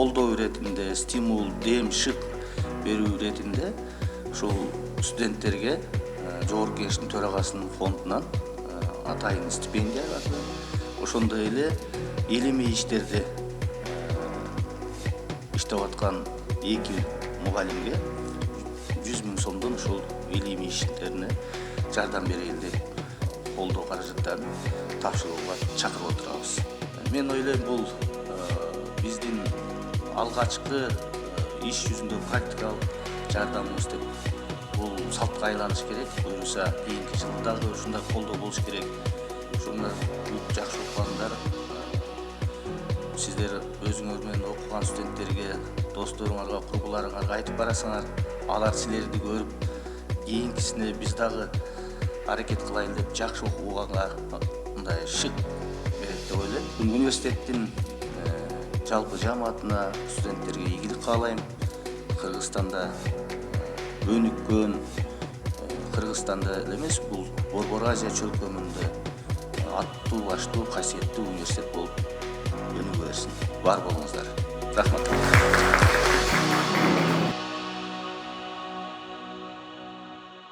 колдоо иретинде, стимул, дем, шык берүү иретинде ушул студенттерге жогорку кеңештин төрагасынын фондунан атайын стипендия бар. Ошондой эле илимий иштерде иштеп аткан 2 мугалимге 100 000 сомдон ушул илимий иштерине жардам берели деп колдоо каражаттарын тапшырууга чакырып отурабыз. Мен ойлойм, бул биздин алгачкы иш жүзүндө практикалык жардамыбыз деп бул салтка айланыш керек. Буюрса кийинки жылдагы ушундай колдоо болуш керек. Ушуна жакшы окугандар, сиздер өзүңөр менен окуган студенттерге, досторуңарга, курбуларыңарга айтып барасыңар, алар силерди көрүп, кийинкисине биз дагы аракет кылайын деп жакшы окуганга мындай шык берет деп ойлойм. Университеттин жалпы жамаатына, студенттерге ийгилик каалайм. Кыргызстанда өнүккөн, Кыргызстанда эле эмес, бул Борбор Азия чөлкөмүндө аттуу, баштуу, касиеттүү университет болуп өнүгө берсин. Бар болуңуздар. Рахмат.